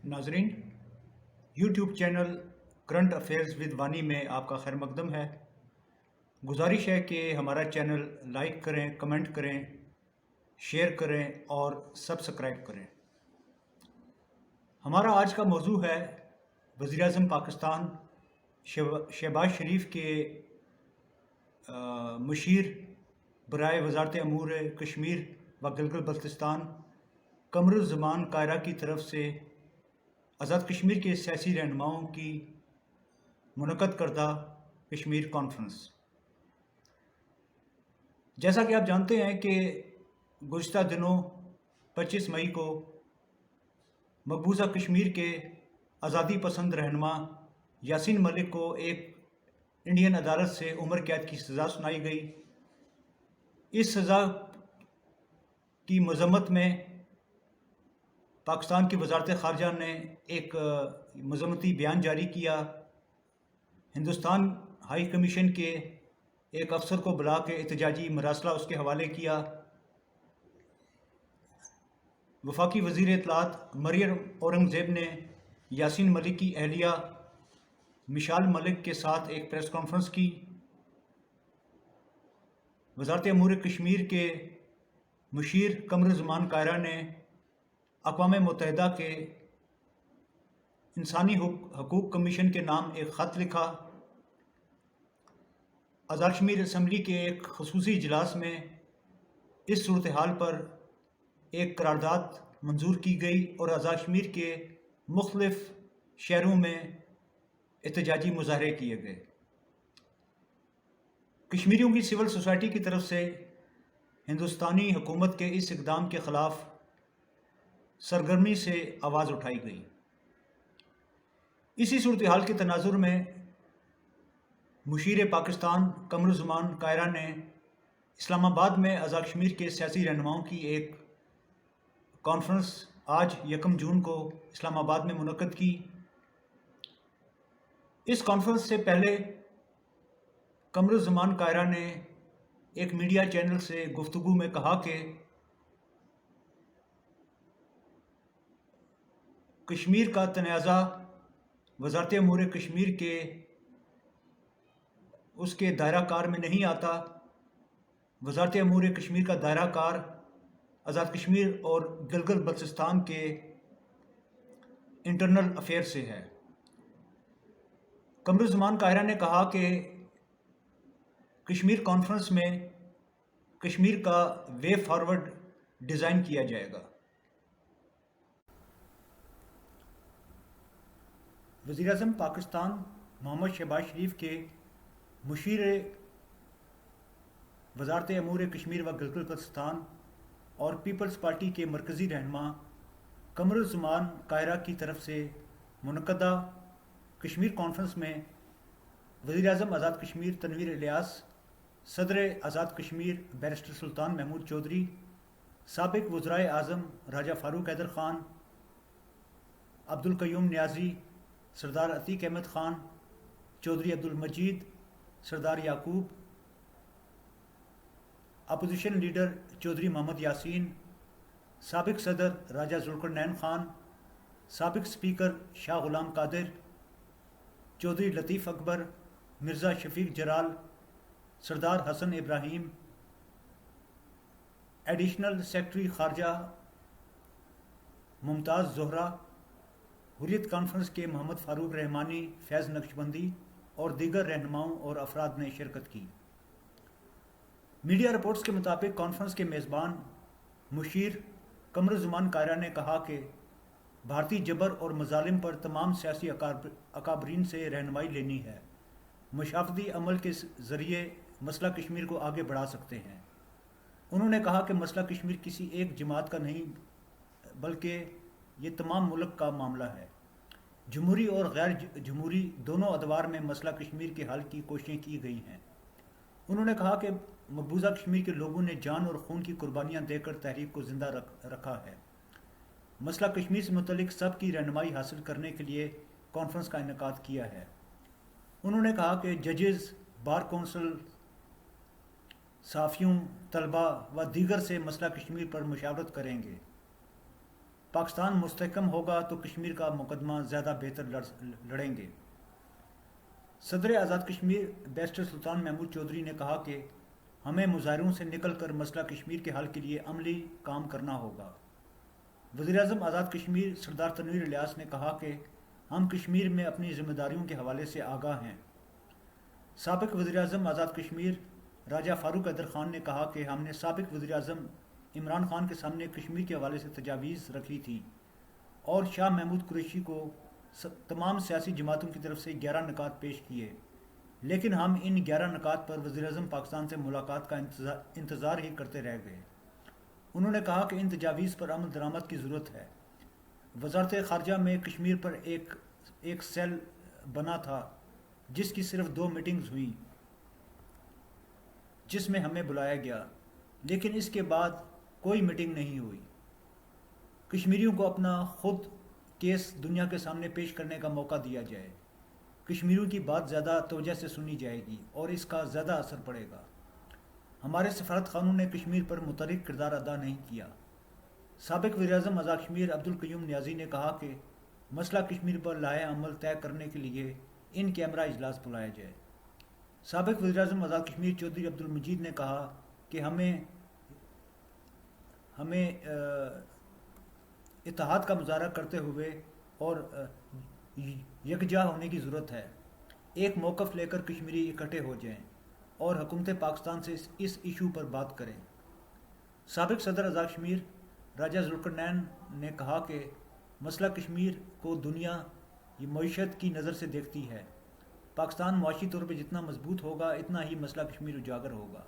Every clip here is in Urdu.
ناظرین، YouTube channel current affairs with Wani میں آپ کا خیر مقدم ہے۔ گزارش ہے کہ ہمارا چینل لائک کریں، کمنٹ کریں، شیئر کریں اور سبسکرائب کریں۔ ہمارا آج کا موضوع ہے وزیر اعظم پاکستان شہباز شریف کے مشیر برائے وزارت امور کشمیر و گلگت بلتستان قمر الزمان کائرہ کی طرف سے آزاد کشمیر کے سیاسی رہنماؤں کی منعقد کردہ کشمیر کانفرنس۔ جیسا کہ آپ جانتے ہیں کہ گزشتہ دنوں 25 مئی کو مقبوضہ کشمیر کے آزادی پسند رہنما یاسین ملک کو ایک انڈین عدالت سے عمر قید کی سزا سنائی گئی۔ اس سزا کی مذمت میں پاکستان کی وزارت خارجہ نے ایک مذمتی بیان جاری کیا۔ ہندوستان ہائی کمیشن کے ایک افسر کو بلا کے احتجاجی مراسلہ اس کے حوالے کیا۔ وفاقی وزیر اطلاعات مریم اورنگزیب نے یاسین ملک کی اہلیہ مشال ملک کے ساتھ ایک پریس کانفرنس کی۔ وزارت امور کشمیر کے مشیر قمر الزمان کائرہ نے اقوام متحدہ کے انسانی حقوق کمیشن کے نام ایک خط لکھا۔ آزاد کشمیر اسمبلی کے ایک خصوصی اجلاس میں اس صورتحال پر ایک قرارداد منظور کی گئی اور آزاد کشمیر کے مختلف شہروں میں احتجاجی مظاہرے کیے گئے۔ کشمیریوں کی سول سوسائٹی کی طرف سے ہندوستانی حکومت کے اس اقدام کے خلاف سرگرمی سے آواز اٹھائی گئی۔ اسی صورتحال کے تناظر میں مشیر پاکستان قمر الزمان کائرہ نے اسلام آباد میں آزاد کشمیر کے سیاسی رہنماؤں کی ایک کانفرنس آج 1 جون کو اسلام آباد میں منعقد کی۔ اس کانفرنس سے پہلے قمر الزمان کائرہ نے ایک میڈیا چینل سے گفتگو میں کہا کہ کشمیر کا تنازع وزارت امور کشمیر کے اس کے دائرہ کار میں نہیں آتا۔ وزارت امور کشمیر کا دائرہ کار آزاد کشمیر اور گلگت بلتستان کے انٹرنل افیئر سے ہے۔ قمر الزمان کائرہ نے کہا کہ کشمیر کانفرنس میں کشمیر کا وے فارورڈ ڈیزائن کیا جائے گا۔ وزیر اعظم پاکستان محمد شہباز شریف کے مشیر وزارت امور کشمیر و گلگت بلتستان اور پیپلز پارٹی کے مرکزی رہنما قمر الزمان کائرہ کی طرف سے منعقدہ کشمیر کانفرنس میں وزیر اعظم آزاد کشمیر تنویر الیاس، صدر آزاد کشمیر بیرسٹر سلطان محمود چودھری، سابق وزرائے اعظم راجہ فاروق حیدر خان، عبدالقیوم نیازی، سردار عتیق احمد خان، چودھری عبدالمجید، سردار یعقوب، اپوزیشن لیڈر چودھری محمد یاسین، سابق صدر راجہ ذوالقرنین خان، سابق سپیکر شاہ غلام قادر، چودھری لطیف اکبر، مرزا شفیق جرال، سردار حسن ابراہیم، ایڈیشنل سیکرٹری خارجہ ممتاز زہرہ، حریت کانفرنس کے محمد فاروق رحمانی، فیض نقشبندی اور دیگر رہنماؤں اور افراد نے شرکت کی۔ میڈیا رپورٹس کے مطابق کانفرنس کے میزبان مشیر قمر الزمان کائرہ نے کہا کہ بھارتی جبر اور مظالم پر تمام سیاسی اکابرین سے رہنمائی لینی ہے۔ مشافتی عمل کے ذریعے مسئلہ کشمیر کو آگے بڑھا سکتے ہیں۔ انہوں نے کہا کہ مسئلہ کشمیر کسی ایک جماعت کا نہیں بلکہ یہ تمام ملک کا معاملہ ہے۔ جمہوری اور غیر جمہوری دونوں ادوار میں مسئلہ کشمیر کے حل کی کوششیں کی گئی ہیں۔ انہوں نے کہا کہ مقبوضہ کشمیر کے لوگوں نے جان اور خون کی قربانیاں دے کر تحریک کو زندہ رکھا ہے۔ مسئلہ کشمیر سے متعلق سب کی رہنمائی حاصل کرنے کے لیے کانفرنس کا انعقاد کیا ہے۔ انہوں نے کہا کہ ججز، بار کونسل، صحافیوں، طلباء و دیگر سے مسئلہ کشمیر پر مشاورت کریں گے۔ پاکستان مستحکم ہوگا تو کشمیر کا مقدمہ زیادہ بہتر لڑیں گے۔ صدر آزاد کشمیر بیرسٹر سلطان محمود چودھری نے کہا کہ ہمیں مظاہروں سے نکل کر مسئلہ کشمیر کے حل کے لیے عملی کام کرنا ہوگا۔ وزیراعظم آزاد کشمیر سردار تنویر الیاس نے کہا کہ ہم کشمیر میں اپنی ذمہ داریوں کے حوالے سے آگاہ ہیں۔ سابق وزیراعظم آزاد کشمیر راجہ فاروق حیدر خان نے کہا کہ ہم نے سابق وزیراعظم عمران خان کے سامنے کشمیر کے حوالے سے تجاویز رکھی تھی اور شاہ محمود قریشی کو تمام سیاسی جماعتوں کی طرف سے 11 نکات پیش کیے، لیکن ہم ان 11 نکات پر وزیراعظم پاکستان سے ملاقات کا انتظار ہی کرتے رہ گئے۔ انہوں نے کہا کہ ان تجاویز پر عمل درآمد کی ضرورت ہے۔ وزارت خارجہ میں کشمیر پر ایک سیل بنا تھا جس کی صرف 2 میٹنگز ہوئیں جس میں ہمیں بلایا گیا، لیکن اس کے بعد کوئی میٹنگ نہیں ہوئی۔ کشمیریوں کو اپنا خود کیس دنیا کے سامنے پیش کرنے کا موقع دیا جائے۔ کشمیریوں کی بات زیادہ توجہ سے سنی جائے گی اور اس کا زیادہ اثر پڑے گا۔ ہمارے سفارت خانوں نے کشمیر پر متحرک کردار ادا نہیں کیا۔ سابق وزیراعظم آزاد کشمیر عبدالقیوم نیازی نے کہا کہ مسئلہ کشمیر پر لائحہ عمل طے کرنے کے لیے ان کیمرہ اجلاس بلایا جائے۔ سابق وزیراعظم آزاد کشمیر چودھری عبدالمجید نے کہا کہ ہمیں اتحاد کا مظاہرہ کرتے ہوئے اور یکجا ہونے کی ضرورت ہے۔ ایک موقف لے کر کشمیری اکٹھے ہو جائیں اور حکومت پاکستان سے اس ایشو پر بات کریں۔ سابق صدر آزاد کشمیر راجہ ذوالقرنین نے کہا کہ مسئلہ کشمیر کو دنیا معیشت کی نظر سے دیکھتی ہے۔ پاکستان معاشی طور پہ جتنا مضبوط ہوگا اتنا ہی مسئلہ کشمیر اجاگر ہوگا۔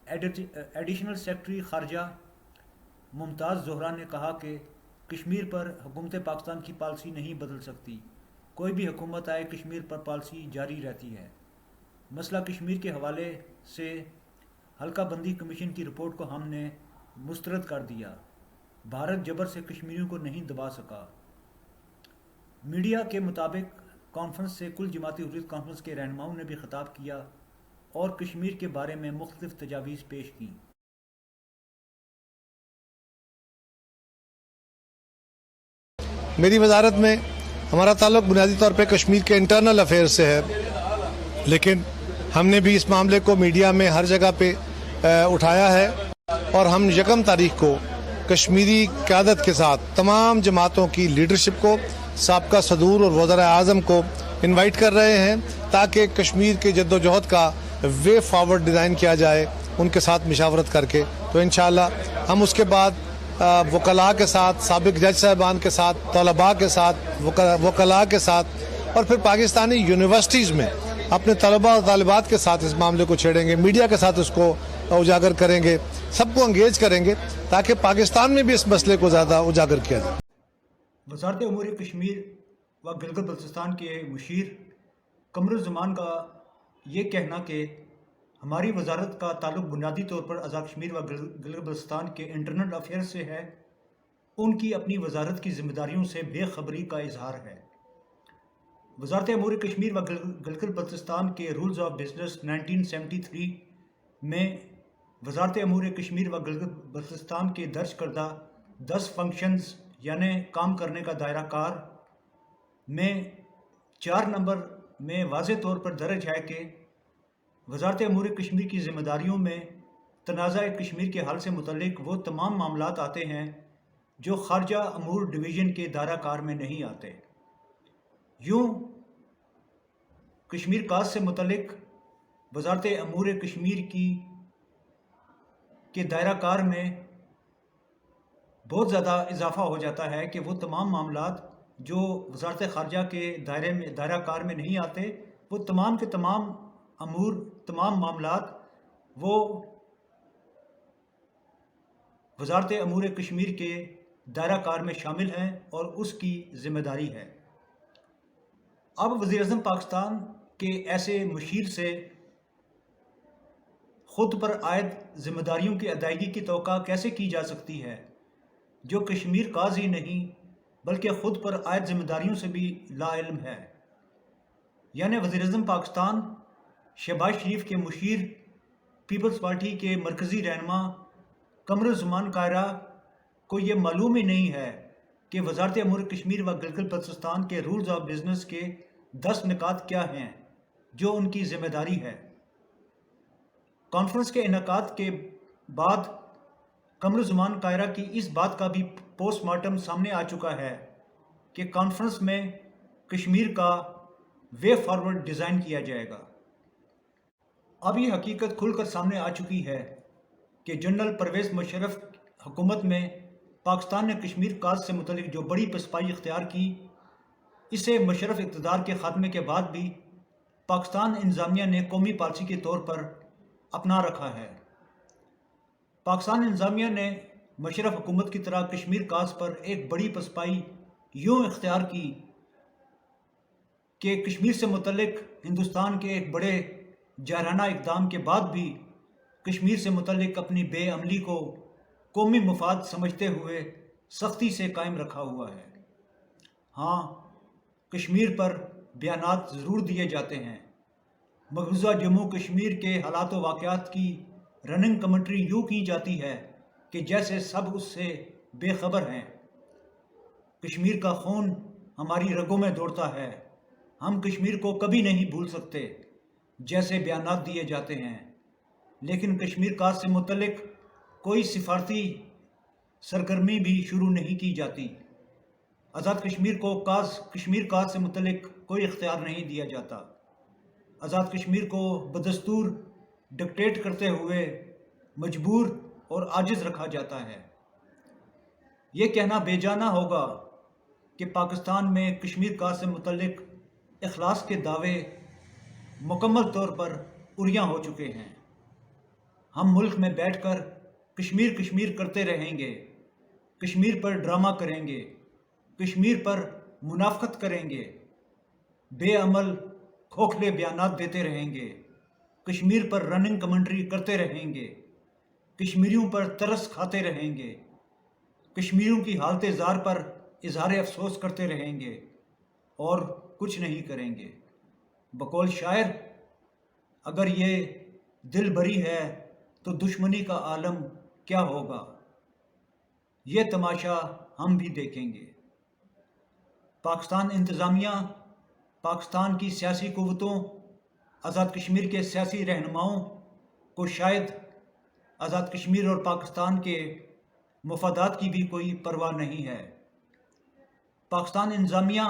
ایڈیشنل سیکرٹری خارجہ ممتاز زہرا نے کہا کہ کشمیر پر حکومت پاکستان کی پالیسی نہیں بدل سکتی، کوئی بھی حکومت آئے کشمیر پر پالیسی جاری رہتی ہے۔ مسئلہ کشمیر کے حوالے سے حلقہ بندی کمیشن کی رپورٹ کو ہم نے مسترد کر دیا۔ بھارت جبر سے کشمیریوں کو نہیں دبا سکا۔ میڈیا کے مطابق کانفرنس سے کل جماعتی حریت کانفرنس کے رہنماؤں نے بھی خطاب کیا اور کشمیر کے بارے میں مختلف تجاویز پیش کیں۔ میری وزارت میں ہمارا تعلق بنیادی طور پہ کشمیر کے انٹرنل افیئر سے ہے، لیکن ہم نے بھی اس معاملے کو میڈیا میں ہر جگہ پہ اٹھایا ہے اور ہم 1 تاریخ کو کشمیری قیادت کے ساتھ تمام جماعتوں کی لیڈرشپ کو، سابقہ صدور اور وزراء اعظم کو انوائٹ کر رہے ہیں تاکہ کشمیر کے جد و جہد کا وے فارورڈ ڈیزائن کیا جائے ان کے ساتھ مشاورت کر کے۔ تو انشاءاللہ ہم اس کے بعد وکلاء کے ساتھ، سابق جج صاحبان کے ساتھ، طلباء کے ساتھ، وکلاء کے ساتھ اور پھر پاکستانی یونیورسٹیز میں اپنے طلباء اور طالبات کے ساتھ اس معاملے کو چھیڑیں گے، میڈیا کے ساتھ اس کو اجاگر کریں گے، سب کو انگیج کریں گے تاکہ پاکستان میں بھی اس مسئلے کو زیادہ اجاگر کیا جائے۔ وزارت امور کشمیر و گلگت بلتستان کے مشیر قمر الزمان کا یہ کہنا کہ ہماری وزارت کا تعلق بنیادی طور پر آزاد کشمیر و گلگت بلتستان کے انٹرنل افیئر سے ہے، ان کی اپنی وزارت کی ذمہ داریوں سے بے خبری کا اظہار ہے۔ وزارت امور کشمیر و گلگت بلتستان کے رولز آف بزنس 1973 میں وزارت امور کشمیر و گلگت بلتستان کے درج کردہ 10 فنکشنز یعنی کام کرنے کا دائرہ کار میں 4 نمبر میں واضح طور پر درج ہے کہ وزارت امور کشمیر کی ذمہ داریوں میں تنازع کشمیر کے حل سے متعلق وہ تمام معاملات آتے ہیں جو خارجہ امور ڈویژن کے دائرہ کار میں نہیں آتے۔ یوں کشمیر کاس سے متعلق وزارت امور کشمیر کے دائرہ کار میں بہت زیادہ اضافہ ہو جاتا ہے کہ وہ تمام معاملات جو وزارت خارجہ کے دائرہ کار میں نہیں آتے، وہ تمام کے تمام امور، تمام معاملات وہ وزارت امور کشمیر کے دائرہ کار میں شامل ہیں اور اس کی ذمہ داری ہے۔ اب وزیراعظم پاکستان کے ایسے مشیر سے خود پر عائد ذمہ داریوں کی ادائیگی کی توقع کیسے کی جا سکتی ہے جو کشمیر کاز ہی نہیں بلکہ خود پر عائد ذمہ داریوں سے بھی لا علم ہے؟ یعنی وزیراعظم پاکستان شہباز شریف کے مشیر پیپلز پارٹی کے مرکزی رہنما قمر الزمان قاہرہ کو یہ معلوم ہی نہیں ہے کہ وزارت امور کشمیر و گلگت بلتستان کے رولز آف بزنس کے 10 نکات کیا ہیں جو ان کی ذمہ داری ہے۔ کانفرنس کے انعقاد کے بعد قمر زمان قاہرہ کی اس بات کا بھی پوسٹ مارٹم سامنے آ چکا ہے کہ کانفرنس میں کشمیر کا وے فارورڈ ڈیزائن کیا جائے گا۔ اب یہ حقیقت کھل کر سامنے آ چکی ہے کہ جنرل پرویز مشرف حکومت میں پاکستان نے کشمیر کاز سے متعلق جو بڑی پسپائی اختیار کی، اسے مشرف اقتدار کے خاتمے کے بعد بھی پاکستان انتظامیہ نے قومی پالیسی کے طور پر اپنا رکھا ہے۔ پاکستان انتظامیہ نے مشرف حکومت کی طرح کشمیر کاز پر ایک بڑی پسپائی یوں اختیار کی کہ کشمیر سے متعلق ہندوستان کے ایک بڑے جارحانہ اقدام کے بعد بھی کشمیر سے متعلق اپنی بے عملی کو قومی مفاد سمجھتے ہوئے سختی سے قائم رکھا ہوا ہے۔ ہاں، کشمیر پر بیانات ضرور دیے جاتے ہیں۔ مقبوضہ جموں کشمیر کے حالات و واقعات کی رننگ کمنٹری یوں کی جاتی ہے کہ جیسے سب اس سے بے خبر ہیں۔ کشمیر کا خون ہماری رگوں میں دوڑتا ہے، ہم کشمیر کو کبھی نہیں بھول سکتے، جیسے بیانات دیے جاتے ہیں۔ لیکن کشمیر کاز سے متعلق کوئی سفارتی سرگرمی بھی شروع نہیں کی جاتی۔ آزاد کشمیر کو کشمیر کاز سے متعلق کوئی اختیار نہیں دیا جاتا۔ آزاد کشمیر کو بدستور ڈکٹیٹ کرتے ہوئے مجبور اور عاجز رکھا جاتا ہے۔ یہ کہنا بے جانا ہوگا کہ پاکستان میں کشمیر کاز سے متعلق اخلاص کے دعوے مکمل طور پر عریاں ہو چکے ہیں۔ ہم ملک میں بیٹھ کر کشمیر کشمیر کرتے رہیں گے، کشمیر پر ڈرامہ کریں گے، کشمیر پر منافقت کریں گے، بے عمل کھوکھلے بیانات دیتے رہیں گے، کشمیر پر رننگ کمنٹری کرتے رہیں گے، کشمیریوں پر ترس کھاتے رہیں گے، کشمیریوں کی حالت زار پر اظہار افسوس کرتے رہیں گے اور کچھ نہیں کریں گے۔ بقول شاعر، اگر یہ دل بری ہے تو دشمنی کا عالم کیا ہوگا، یہ تماشا ہم بھی دیکھیں گے۔ پاکستان انتظامیہ، پاکستان کی سیاسی قوتوں، آزاد کشمیر کے سیاسی رہنماؤں کو شاید آزاد کشمیر اور پاکستان کے مفادات کی بھی کوئی پرواہ نہیں ہے۔ پاکستان انتظامیہ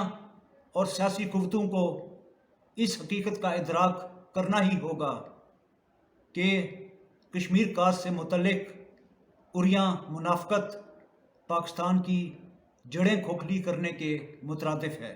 اور سیاسی قوتوں کو اس حقیقت کا ادراک کرنا ہی ہوگا کہ کشمیر کاز سے متعلق عریاں منافقت پاکستان کی جڑیں کھوکھلی کرنے کے مترادف ہے۔